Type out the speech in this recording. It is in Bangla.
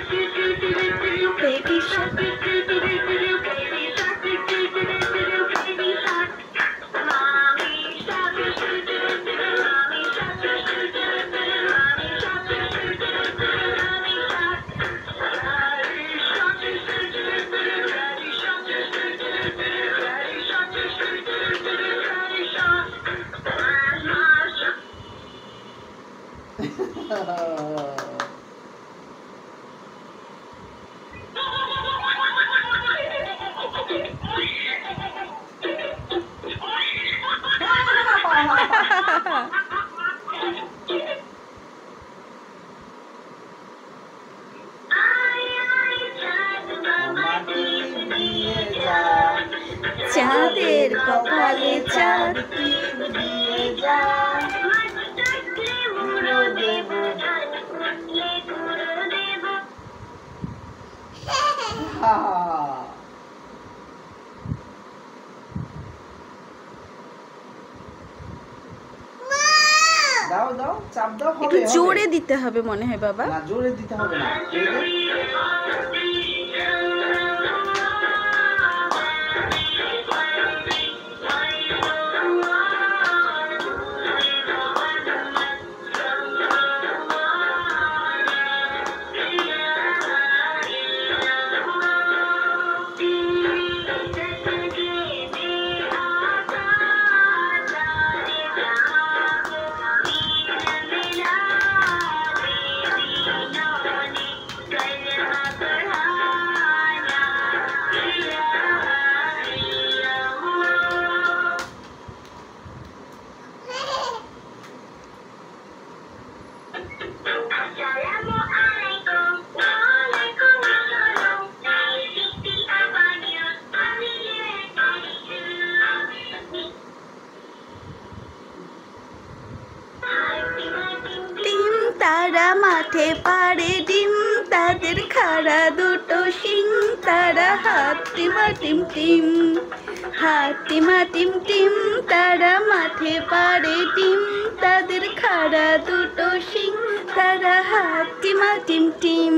Baby shark. চাঁদের কপালে চাঁদ দিয়ে যা দাও দাও চাপ দাও হবে একটু জোরে দিতে হবে মনে হয় বাবা না জোরে দিতে হবে না তারা মাঠে পাড়ে ডিম তাদের খাড়া দুটো শিং তারা হাতিমা টিম টিম হাতিমা টিম টিম তারা মাঠে পাড়ে ডিম তাদের খাড়া দুটো শিং তারা হাতিমা টিম টিম।